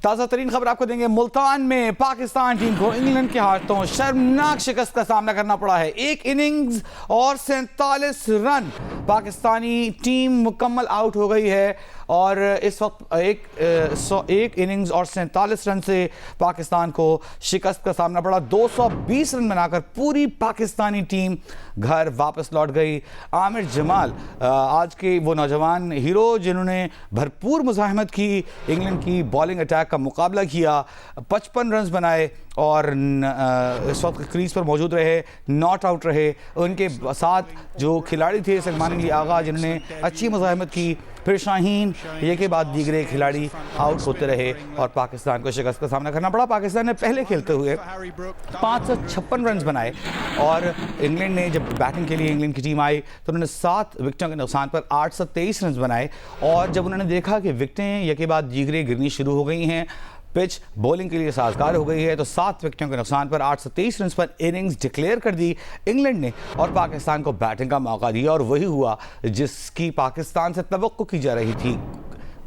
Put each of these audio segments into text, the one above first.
ताज़ा तरीन खबर आपको देंगे। मुल्तान में पाकिस्तान टीम को इंग्लैंड के हाथों शर्मनाक शिकस्त का सामना करना पड़ा है। एक इनिंग्स और 47 रन, पाकिस्तानी टीम मुकम्मल आउट हो गई है और इस वक्त एक इनिंग्स और 47 रन से पाकिस्तान को शिकस्त का सामना पड़ा। 220 रन बनाकर पूरी पाकिस्तानी टीम घर वापस लौट गई। आमिर जमाल आज के वो नौजवान हीरो जिन्होंने भरपूर मुज़ाहमत की, इंग्लैंड की बॉलिंग अटैक का मुकाबला किया, 55 रन बनाए और इस वक्त क्रीज पर मौजूद रहे, नॉट आउट रहे। उनके साथ जो खिलाड़ी थे सलमान अली आगा जिन्होंने अच्छी मुज़ाहमत की, फिर शाहीन, ये के बाद दीगरे खिलाड़ी आउट होते रहे और पाकिस्तान को शिकस्त का सामना करना पड़ा। पाकिस्तान ने पहले खेलते हुए 556 रन बनाए और इंग्लैंड ने जब बैटिंग के लिए इंग्लैंड की टीम आई तो उन्होंने 7 विकेटों के नुकसान पर 823 रन बनाए और जब उन्होंने देखा कि विकेटें ये के बाद दीगरे गिरनी शुरू हो गई हैं, पिच बॉलिंग के लिए साजगार हो गई है, तो 7 विकेटों के नुकसान पर 823 रन पर इनिंग्स डिक्लेयर कर दी इंग्लैंड ने और पाकिस्तान को बैटिंग का मौका दिया और वही हुआ जिसकी पाकिस्तान से तवक्को की जा रही थी।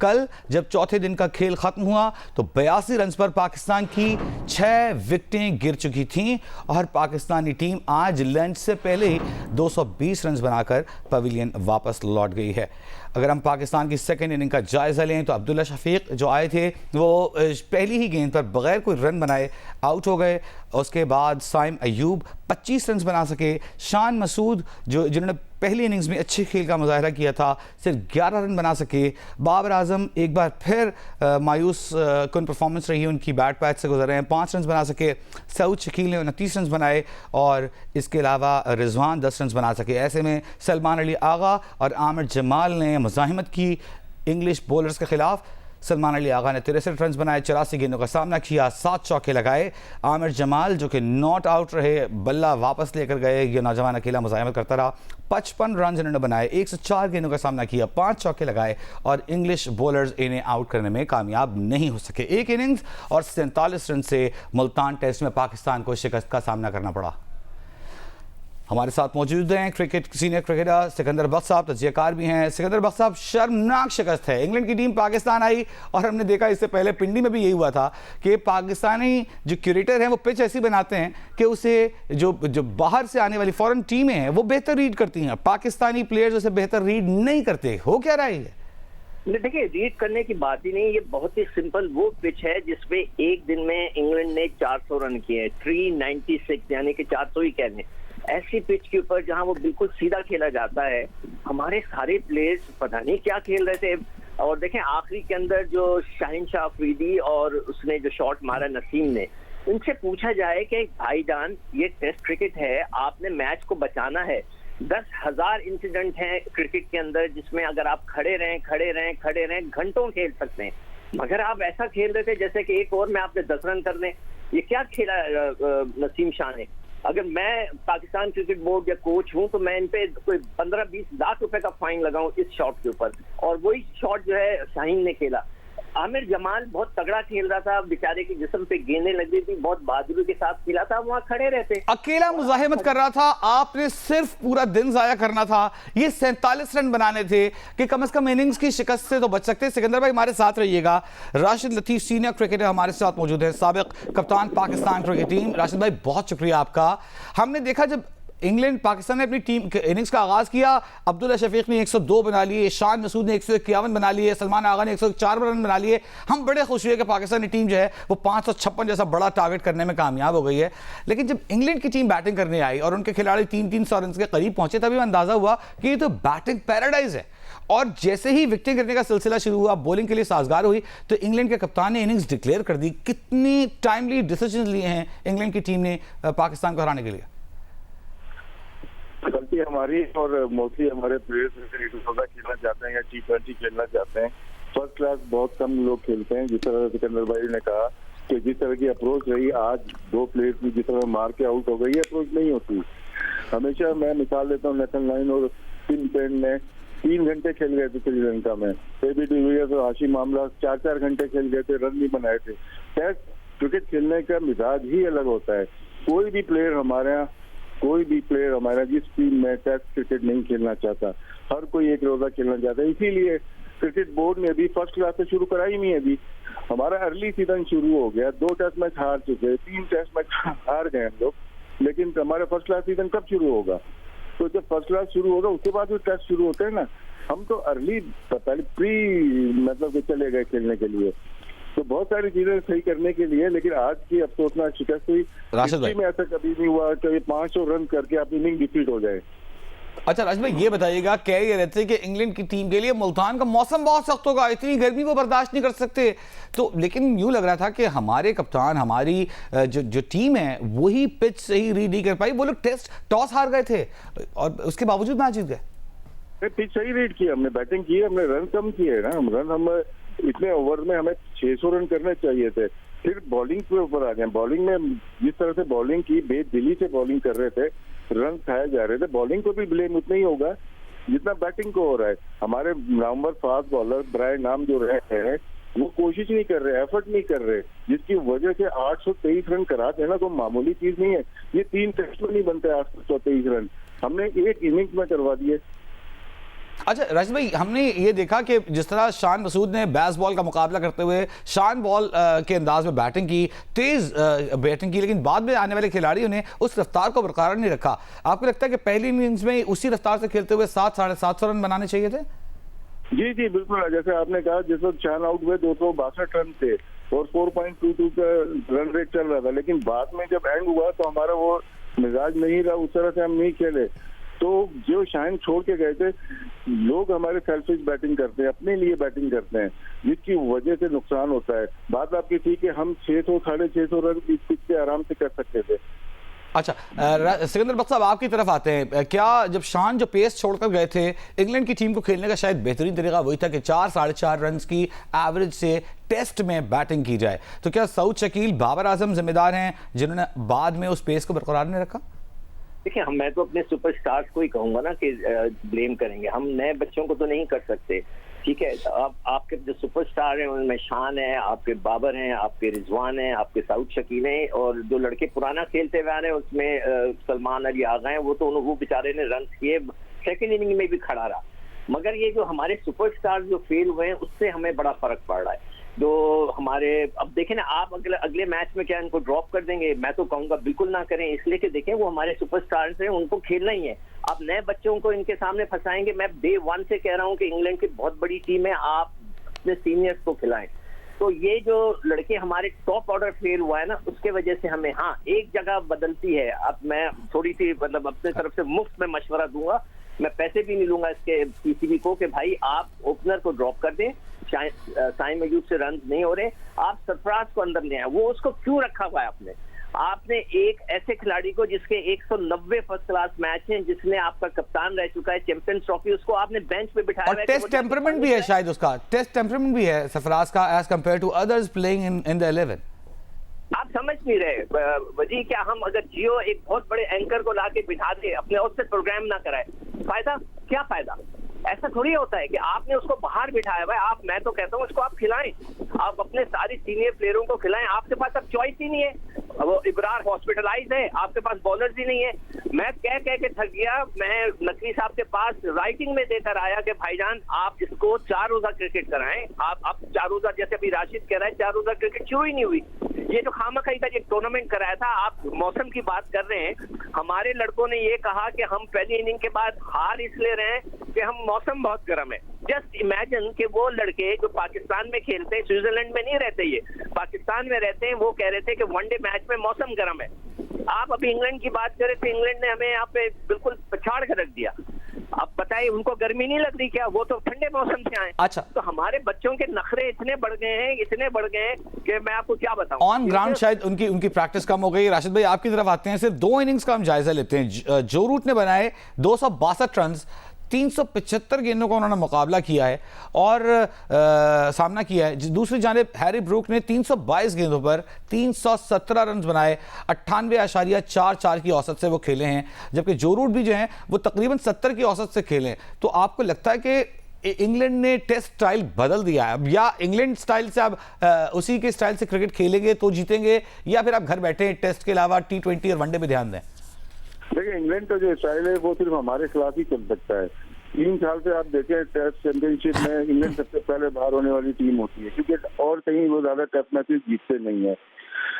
कल जब चौथे दिन का खेल खत्म हुआ तो 82 रन पर पाकिस्तान की 6 विकेटें गिर चुकी थीं और पाकिस्तानी टीम आज लंच से पहले ही 220 रन बनाकर पवेलियन वापस लौट गई है। अगर हम पाकिस्तान की सेकेंड इनिंग का जायज़ा लें तो अब्दुल्ला शफीक जो आए थे वो पहली ही गेंद पर बगैर कोई रन बनाए आउट हो गए। उसके बाद साइम अयूब 25 रन बना सके। शान मसूद जिन्होंने पहली इनिंग्स में अच्छे खेल का मुजाहरा किया था सिर्फ 11 रन बना सके। बाबर आजम एक बार फिर मायूस कौन परफॉर्मेंस रही, उनकी बैट पैच से गुजर रहे हैं, 5 रन बना सके। सऊद शकील ने 29 रन बनाए और इसके अलावा रिजवान 10 रन बना सके। ऐसे में सलमान अली आगा और आमिर जमाल ने मुज़ाहिमत की इंग्लिश बॉलर्स के खिलाफ। सलमान अली आगा ने 63 रन बनाए, 84 गेंदों का सामना किया, 7 चौके लगाए। आमिर जमाल जो कि नॉट आउट रहे, बल्ला वापस लेकर गए, ये नौजवान अकेला मुज़ाहिमत करता रहा। 55 रन इन्होंने बनाए, 104 गेंदों का सामना किया, 5 चौके लगाए और इंग्लिश बॉलर्स इन्हें आउट करने में कामयाब नहीं हो सके। एक इनिंग्स और 47 रन से मुल्तान टेस्ट में पाकिस्तान को शिकस्त का सामना करना पड़ा। हमारे साथ मौजूद हैं क्रिकेट सीनियर क्रिकेटर सिकंदर बख्श साहब, तजियाकार भी हैं। सिकंदर बख्श साहब, शर्मनाक शिकस्त है। इंग्लैंड की टीम पाकिस्तान आई और हमने देखा इससे पहले पिंडी में भी यही हुआ था कि पाकिस्तानी जो क्यूरेटर हैं वो पिच ऐसी बनाते हैं कि उसे जो बाहर से आने वाली फॉरेन टीमें हैं वो बेहतर रीड करती हैं, पाकिस्तानी प्लेयर्स उसे बेहतर रीड नहीं करते। हो क्या रहा है? देखिए, रीड करने की बात ही नहीं, ये बहुत ही सिंपल वो पिच है जिसपे एक दिन में इंग्लैंड ने 400 रन किए, 396 यानी कि 400 ही कह लें। ऐसी पिच के ऊपर जहां वो बिल्कुल सीधा खेला जाता है, हमारे सारे प्लेयर्स पता नहीं क्या खेल रहे थे। और देखें आखिरी के अंदर जो शाहीन शाह अफरीदी और उसने जो शॉट मारा नसीम ने, उनसे पूछा जाए कि भाईजान ये टेस्ट क्रिकेट है, आपने मैच को बचाना है। 10,000 इंसिडेंट हैं क्रिकेट के अंदर जिसमें अगर आप खड़े रहें घंटों खेल सकते हैं, मगर आप ऐसा खेल रहे थे जैसे कि एक ओवर में आपने 10 रन कर दें। ये क्या खेला नसीम शाह ने? अगर मैं पाकिस्तान क्रिकेट बोर्ड या कोच हूं तो मैं इन पे कोई 15-20 लाख रुपए का फाइन लगाऊं इस शॉट के ऊपर, और वही शॉट जो है शाहीन ने खेला। आमिर जमाल बहुत तगड़ा खेल रहा था, बेचारे की जिस्म पे गेंदें लग रही थी, बहुत बहादुरी के साथ खेला था, वहां खड़े रहते, अकेला मुजाहिमत कर रहा था। आपने सिर्फ पूरा दिन जाया करना था, ये 47 रन बनाने थे कि कम से कम इनिंग्स की शिकस्त से तो बच सकते। सिकंदर भाई हमारे साथ रहिएगा। राशिद लतीफ सीनियर क्रिकेटर हमारे साथ मौजूद है, साबिक कप्तान पाकिस्तान क्रिकेट टीम। राशिद भाई बहुत शुक्रिया आपका। हमने देखा जब इंग्लैंड पाकिस्तान ने अपनी टीम इनिंग्स का आगाज किया, अब्दुल्ला शफीक ने 102 बना लिए, शान मसूद ने 151 बना लिए, सलमान आगा ने 104 रन बना लिए। हम बड़े खुश हुए कि पाकिस्तानी टीम जो है वो 556 जैसा बड़ा टारगेट करने में कामयाब हो गई है। लेकिन जब इंग्लैंड की टीम बैटिंग करने आई और उनके खिलाड़ी 300 रन के करीब पहुंचे, तभी अंदाजा हुआ कि ये तो बैटिंग पैराडाइज है। और जैसे ही विकेट गिरने का सिलसिला शुरू हुआ, बॉलिंग के लिए साजगार हुई, तो इंग्लैंड के कप्तान ने इनिंग्स डिक्लेयर कर दी। कितनी टाइमली डिसीजन लिए हैं इंग्लैंड की टीम ने पाकिस्तान को हराने के लिए? गलती हमारी और मोस्टली हमारे प्लेयर्स खेलना चाहते हैं या T20 खेलना चाहते हैं। फर्स्ट क्लास बहुत कम लोग खेलते हैं। जिस तरह सिकंदर भाई ने कहा कि जिस तरह की अप्रोच रही आज, 2 प्लेयर्स की जिस तरह मार के आउट हो गई, अप्रोच नहीं होती। हमेशा मैं मिसाल देता हूँ, नेथन लाइन और टिम पेन ने 3 घंटे खेल गए थे श्रीलंका में। एबी डिविलियर्स और हाशिम मामला 4-4 घंटे खेल गए थे, रन नहीं बनाए थे। टेस्ट क्रिकेट खेलने का मिजाज ही अलग होता है। कोई भी प्लेयर हमारा जिस टीम में टेस्ट क्रिकेट नहीं खेलना चाहता, हर कोई एक रोजा खेलना चाहता है। इसीलिए क्रिकेट बोर्ड ने भी फर्स्ट क्लास से शुरू कराई नहीं है अभी। हमारा अर्ली सीजन शुरू हो गया, 2 टेस्ट मैच हार चुके, 3 टेस्ट मैच हार गए हम लोग, लेकिन हमारा फर्स्ट क्लास सीजन कब शुरू होगा? तो जब फर्स्ट क्लास शुरू होगा उसके बाद जो टेस्ट शुरू होते हैं ना, हम तो अर्ली पहले प्री मतलब कि चले गए खेलने के लिए। तो बहुत सारी चीजें सही करने के लिए, लेकिन आज की अफसोसनाक शिकस्त हुई। राशिद भाई, हिस्ट्री में ऐसा कभी नहीं हुआ कि 500 रन करके आप इनिंग डिफीट हो जाए। अच्छा राशिद भाई ये बताइएगा, कह ये रहते हैं कि इंग्लैंड की टीम के लिए मुल्तान का मौसम बहुत सख्त होगा, इतनी गर्मी वो बर्दाश्त नहीं कर सकते, तो लेकिन यूं लग रहा था कि हमारे कप्तान, हमारी जो टीम है वही पिच सही रीड नहीं कर पाई। वो लोग टेस्ट टॉस हार गए थे और उसके बावजूद मैच जीत गए। पिच सही रीड किया, हमने बैटिंग की, हमने रन कम किए ना। हम इतने ओवर में हमें 600 रन करने चाहिए थे। फिर बॉलिंग के ऊपर आ गए। बॉलिंग में जिस तरह से बॉलिंग की, बेदिली से बॉलिंग कर रहे थे, रन खाए जा रहे थे। बॉलिंग को भी ब्लेम उतना ही होगा जितना बैटिंग को हो रहा है। हमारे नवंबर फास्ट बॉलर ब्रायन नाम जो रहे हैं वो कोशिश नहीं कर रहे, एफर्ट नहीं कर रहे, जिसकी वजह से 823 रन करा देना तो मामूली चीज नहीं है। ये 3 टेस्ट में नहीं बनते 823 रन, हमने एक इनिंग्स में करवा दिए। अच्छा राशिद भाई, हमने ये देखा कि जिस तरह शान मसूद ने बैस बॉल का मुकाबला करते हुए शान बॉल के अंदाज में बैटिंग की, तेज बैटिंग की, लेकिन बाद में आने वाले खिलाड़ियों ने उस रफ्तार को बरकरार नहीं रखा। आपको लगता है कि पहली इनिंग्स में उसी रफ्तार से खेलते हुए 700-750 रन बनाने चाहिए थे? जी जी बिल्कुल, जैसे आपने कहा जिस वक्त शान आउट हुए 262 रन थे और 4.22 का रन रेट चल रहा था, लेकिन बाद में जब एंड हुआ तो हमारा वो मिजाज नहीं रहा, उस तरह से हम नहीं खेले। तो जो शाइन छोड़ के गए थे, लोग हमारे सेल्फिश बैटिंग करते हैं, अपने लिए बैटिंग करते हैं, जिसकी वजह से नुकसान होता है। बात आपकी ठीक है, हम 600-650 रन इस पिच पे आराम से कर सकते थे। अच्छा सिकंदर बख्श साहब, आपकी तरफ आते हैं। क्या जब शान जो पेस छोड़कर गए थे, इंग्लैंड की टीम को खेलने का शायद बेहतरीन तरीका वही था कि 4-4.5 रन की एवरेज से टेस्ट में बैटिंग की जाए, तो क्या सऊद शकील, बाबर आजम जिम्मेदार हैं जिन्होंने बाद में उस पेस को बरकरार नहीं रखा? देखिए, मैं तो अपने सुपरस्टार्स को ही कहूंगा ना कि ब्लेम करेंगे, हम नए बच्चों को तो नहीं कर सकते। ठीक है, अब आपके जो सुपरस्टार हैं उनमें शान है, आपके बाबर हैं, आपके रिजवान हैं, आपके सऊद शकील हैं, और जो लड़के पुराना खेलते हुए आ रहे हैं उसमें सलमान अली आ गए हैं। वो बेचारे ने रन किए, सेकेंड इनिंग में भी खड़ा रहा। मगर ये जो हमारे सुपरस्टार जो फेल हुए हैं उससे हमें बड़ा फर्क पड़ रहा है। जो हमारे, अब देखें ना, आप अगले मैच में क्या इनको ड्रॉप कर देंगे? मैं तो कहूंगा बिल्कुल ना करें, इसलिए कि देखें वो हमारे सुपरस्टार्स हैं, उनको खेलना ही है। आप नए बच्चों को इनके सामने फंसाएंगे। मैं डे 1 से कह रहा हूं कि इंग्लैंड की बहुत बड़ी टीम है, आप अपने सीनियर्स को खिलाएं। तो ये जो लड़के हमारे टॉप ऑर्डर फेल हुआ है ना, उसके वजह से हमें, हाँ, एक जगह बदलती है। अब मैं थोड़ी सी मतलब अपने तरफ से मुफ्त में मशवरा दूंगा, मैं पैसे भी नहीं लूंगा इसके पीसीबी को, कि भाई आप ओपनर को ड्रॉप कर दें, साइम अयूब से रन नहीं हो रहे, आप सरफराज को अंदर ले आए। वो उसको क्यों रखा हुआ है आपने? आपने एक ऐसे खिलाड़ी को जिसके 190 फर्स्ट क्लास मैच हैं, जिसने आपका कप्तान रह चुका है चैंपियंस ट्रॉफी, उसको आपने बेंच पे बिठाया और टेस्ट टेम्परामेंट भी है, शायद उसका टेस्ट टेम्परामेंट भी है सरफराज का, as compared to others playing in the 11। आप समझ नहीं रहे वजी, क्या हम अगर जियो एक बहुत बड़े एंकर को लाके बिठा दे, अपने उससे प्रोग्राम ना कराए, फायदा क्या? फायदा ऐसा थोड़ी होता है कि आपने उसको बाहर बिठाया हुआ है। आप, मैं तो कहता हूँ उसको आप खिलाएं, आप अपने सारी सीनियर प्लेयरों को खिलाएं। आपके पास अब चॉइस ही नहीं है, वो इब्रार हॉस्पिटलाइज है, आपके पास बॉलर्स ही नहीं है। मैं कह के थक गया। मैं नकवी साहब के पास राइटिंग में देकर आया कि भाईजान आप इसको 4 रोजा क्रिकेट कराएं। आप 4 रोजा, जैसे अभी राशिद कह रहा है, 4 रोजा क्रिकेट शुरू ही नहीं हुई। ये जो खामखाई का एक टूर्नामेंट कराया था, आप मौसम की बात कर रहे हैं। हमारे लड़कों ने ये कहा कि हम पहली इनिंग के बाद हार इसलिए रहे हैं कि हम मौसम बहुत गर्म है। जस्ट इमेजिन कि वो लड़के जो पाकिस्तान में खेलते हैं, स्विट्जरलैंड में नहीं रहते, ये पाकिस्तान में रहते हैं, वो कह रहे थे कि वनडे मैच में मौसम गर्म है। आप अभी इंग्लैंड की बात करें तो इंग्लैंड ने हमें यहाँ पे बिल्कुल पछाड़ कर रख दिया। अब बताइए, उनको गर्मी नहीं लग रही क्या? वो तो ठंडे मौसम से आए। अच्छा, तो हमारे बच्चों के नखरे इतने बढ़ गए हैं कि मैं आपको क्या बताऊं। ऑन ग्राउंड शायद उनकी प्रैक्टिस कम हो गई। राशिद भाई, आपकी तरफ आते हैं। सिर्फ 2 इनिंग्स का हम जायजा लेते हैं। जो रूट ने बनाए 262 रन, 375 गेंदों का उन्होंने मुकाबला किया है और सामना किया है। दूसरी जानिब हैरी ब्रूक ने 322 गेंदों पर 317 रन बनाए, 98.44 की औसत से वो खेले हैं, जबकि जो रूट भी जो हैं वो तकरीबन 70 की औसत से खेले हैं। तो आपको लगता है कि इंग्लैंड ने टेस्ट स्टाइल बदल दिया है, या इंग्लैंड स्टाइल से आप उसी के स्टाइल से क्रिकेट खेलेंगे तो जीतेंगे, या फिर आप घर बैठे टेस्ट के अलावा T20 और वनडे पे ध्यान दें? देखिए, इंग्लैंड का जो स्टाइल है वो सिर्फ हमारे खिलाफ ही चल सकता है। 3 साल से आप देखें टेस्ट चैंपियनशिप में इंग्लैंड सबसे पहले बाहर होने वाली टीम होती है, क्योंकि और कहीं वो ज्यादा टेस्ट मैचेस जीतते नहीं है।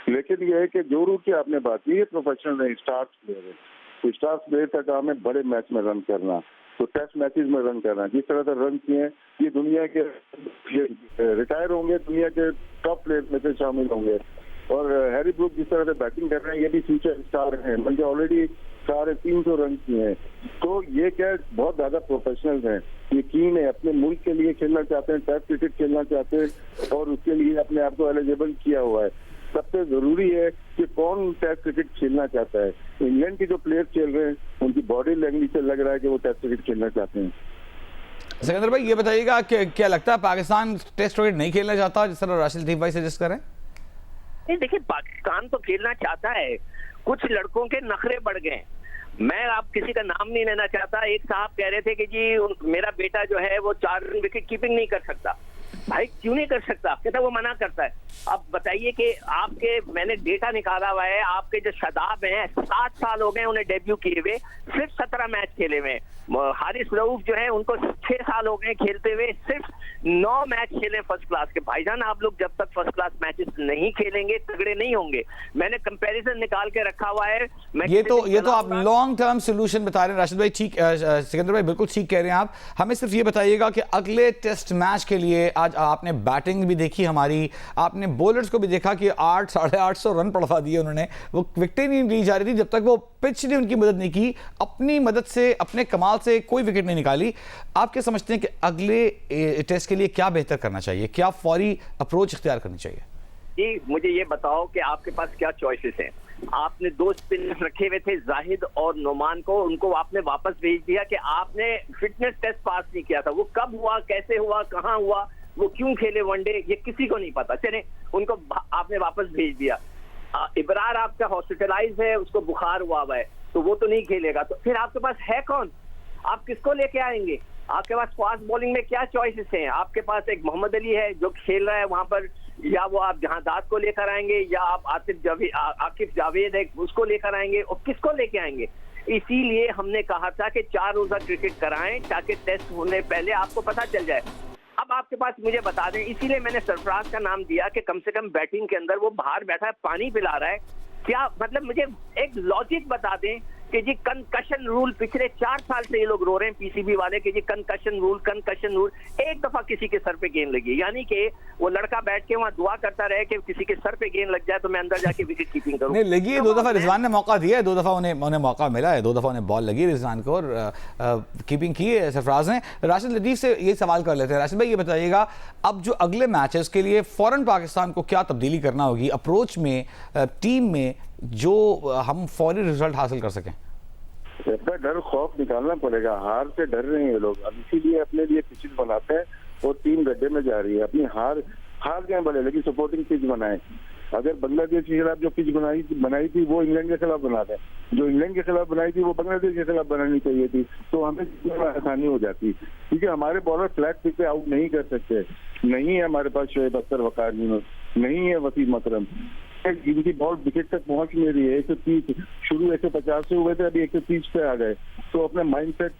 लेकिन ये है कि जो रूट की आपने बात की, ये प्रोफेशनल नहीं, स्टार्स प्लेयर है। तो स्टार्स प्लेयर का काम है बड़े मैच में रन करना, तो टेस्ट मैचेस में रन करना। जिस तरह से रन किए, ये दुनिया के रिटायर होंगे, दुनिया के टॉप प्लेयर में से शामिल होंगे। और हैरी ब्रूक जिस तरह से बैटिंग कर रहे हैं, ये भी फ्यूचर स्टार हैं, बल्कि ऑलरेडी 350 रन किए हैं। तो ये क्या बहुत ज्यादा प्रोफेशनल हैं, ये कीन है, अपने मुल्क के लिए खेलना चाहते हैं, टेस्ट क्रिकेट खेलना चाहते हैं और उसके लिए अपने आप को एलिजिबल किया हुआ है। सबसे जरूरी है कि कौन टेस्ट क्रिकेट खेलना चाहता है। इंग्लैंड के जो प्लेयर खेल रहे हैं, उनकी बॉडी लैंग्वेज से लग रहा है कि वो टेस्ट क्रिकेट खेलना चाहते हैं। सिकंदर भाई, ये बताइएगा कि क्या लगता है पाकिस्तान टेस्ट क्रिकेट नहीं खेलना चाहता, जिस तरह राशिद लतीफ भाई सजेस्ट करें? नहीं, देखिए, पाकिस्तान तो खेलना चाहता है, कुछ लड़कों के नखरे बढ़ गए। मैं आप किसी का नाम नहीं लेना चाहता। एक साहब कह रहे थे कि जी मेरा बेटा जो है वो 4 विकेट कीपिंग नहीं कर सकता। भाई क्यों नहीं कर सकता? कहता वो मना करता है। अब बताइए कि आपके, मैंने डेटा निकाला हुआ है, आपके जो शादाब हैं 7 साल हो गए उन्हें डेब्यू किए हुए, सिर्फ 17 मैच खेले हुए। हारिस रऊफ जो है उनको 6 साल हो गए खेलते हुए, सिर्फ 9 मैच खेले फर्स्ट क्लास के। भाईजान, आप लोग जब तक फर्स्ट क्लास मैचेस नहीं खेलेंगे तगड़े नहीं होंगे। मैंने कंपैरिजन निकाल के रखा हुआ है। ये तो आप लॉन्ग टर्म सोल्यूशन बता रहे हैं राशिद भाई, ठीक। सिकंदर भाई बिल्कुल ठीक कह रहे हैं आप। हमें सिर्फ ये बताइएगा कि अगले टेस्ट मैच के लिए आज आपने बैटिंग भी देखी हमारी, आपने बॉलर्स को भी देखा कि 800-850 रन पड़वा दिए उन्होंने। वो विकेट नहीं ली जा रही थी जब तक वो पिच ने उनकी मदद नहीं की, अपनी मदद से, अपने कमाल से कोई विकेट नहीं निकाली। आप क्या समझते हैं कि अगले टेस्ट के लिए क्या बेहतर करना चाहिए, क्या फौरी अप्रोच इख्तियार करनी चाहिए? जी, मुझे ये बताओ कि आपके पास क्या चॉइसेस हैं। आपने 2 स्पिनर्स रखे हुए थे, जाहिद और नोमान को, उनको आपने वापस भेज दिया कि आपने फिटनेस टेस्ट पास नहीं किया था। वो कब हुआ, कैसे हुआ, कहाँ हुआ, वो क्यों खेले वनडे, ये किसी को नहीं पता। चले, उनको आपने वापस भेज दिया। इब्रार आपका हॉस्पिटलाइज है, उसको बुखार हुआ है, तो वो तो नहीं खेलेगा। तो फिर आपके पास है कौन? आप किसको लेके आएंगे? आपके पास फास्ट बॉलिंग में क्या चॉइसेस हैं? आपके पास एक मोहम्मद अली है जो खेल रहा है वहां पर, या वो आप जहादात को लेकर आएंगे, या आप आकिफ जावेद है उसको लेकर आएंगे, और किसको लेके आएंगे? इसीलिए हमने कहा था कि 4 रोजा क्रिकेट कराएं ताकि टेस्ट होने पहले आपको पता चल जाए। अब आपके पास मुझे बता दें, इसीलिए मैंने सरफराज का नाम दिया कि कम से कम बैटिंग के अंदर वो बाहर बैठा है, पानी पिला रहा है। क्या मतलब, मुझे एक लॉजिक बता दें कि जी कंकशन रूल, पिछले 4 साल से ये लोग रो रहे हैं पीसीबी वाले कि जी कंकशन रूल, एक दफा किसी के सर पे गेंद लगी, यानी कि वो लड़का बैठ के वहां दुआ करता रहे कि किसी के सर पे गेंद लग जाए तो मैं अंदर जाके विकेट कीपिंग करूं। नहीं लगी है, 2 दफा रिजवान ने मौका दिया है, 2 दफा उन्हें मौका मिला है, 2 दफा उन्हें बॉल लगी रिजवान को और कीपिंग की है सरफराज ने। राशिद लतीफ से ये सवाल कर लेते हैं। राशिद भाई, ये बताइएगा, अब जो अगले मैचेस के लिए फौरन पाकिस्तान को क्या तब्दीली करना होगी अप्रोच में, टीम में, जो हम फौरी रिजल्ट हासिल कर सकें? अपना डर खौफ निकालना पड़ेगा। हार से डर रहे हैं ये लोग, अब इसीलिए अपने लिए पिच बनाते हैं और टीम गड्ढे में जा रही है। अपनी हार गए भले, लेकिन सपोर्टिंग पिच बनाए। अगर बांग्लादेश के खिलाफ जो पिच बनाई थी वो इंग्लैंड के खिलाफ बना दें, जो इंग्लैंड के खिलाफ बनाई थी वो बांग्लादेश के खिलाफ बनानी चाहिए थी, तो हमें आसानी हो जाती। क्योंकि हमारे बॉलर फ्लैट पिच पे आउट नहीं कर सकते। नहीं है हमारे पास शोएब अख्तर, वकार यूनुस, नहीं है वसीम अकरम, जिनकी बॉल विकेट तक पहुंच नहीं रही है। 130 शुरू 150 से हुए थे, अभी 130 पे आ गए। तो अपने माइंडसेट,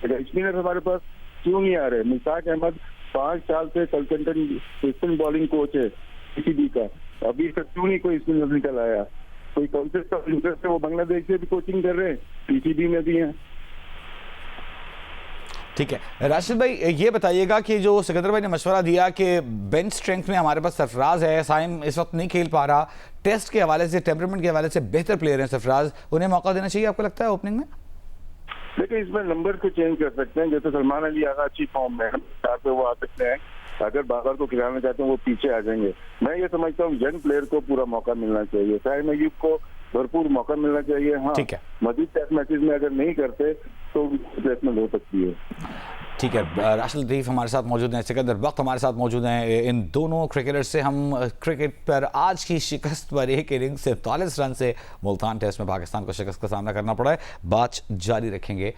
स्पिनर हमारे पास क्यों नहीं आ रहे? मुश्ताक अहमद 5 साल से कलकत्ता स्पिन बॉलिंग कोच है पीसीबी का, अभी तक क्यों नहीं कोई स्पिनर निकल आया? कोई कॉन्सेप्ट ऑफ इंटरेस्ट है, वो बांग्लादेश से भी कोचिंग कर रहे हैं, पीसीबी में भी हैं। ठीक है राशिद भाई, ये बताइएगा कि जो सिकंदर भाई ने मशवरा दिया कि बेंच स्ट्रेंथ में हमारे पास सरफराज है, साइम इस वक्त नहीं खेल पा रहा, टेस्ट के हवाले से, टेम्परामेंट के हवाले से बेहतर प्लेयर हैं सरफराज, उन्हें मौका देना चाहिए आपको लगता है ओपनिंग में? देखिए, इसमें नंबर को चेंज कर सकते हैं। जैसे सलमान अली आगा अच्छी फॉर्म में, पे वो आ सकते हैं। अगर बाबर को खिलाना चाहते हैं वो पीछे आ जाएंगे। मैं ये समझता हूँ यंग प्लेयर को पूरा मौका मिलना चाहिए, साइम अयूब को भरपूर मौका मिलना चाहिए। हाँ, मजीद टेस्ट मैचेस में अगर नहीं करते तो रिप्लेसमेंट हो सकती है। ठीक है, राशिद लतीफ हमारे साथ मौजूद हैं, सिकंदर बख्त हमारे साथ मौजूद हैं। इन दोनों क्रिकेटर्स से हम क्रिकेट पर आज की शिकस्त पर 1 इनिंग्स 47 रन से मुल्तान टेस्ट में पाकिस्तान को शिकस्त का सामना करना पड़ा है बात जारी रखेंगे।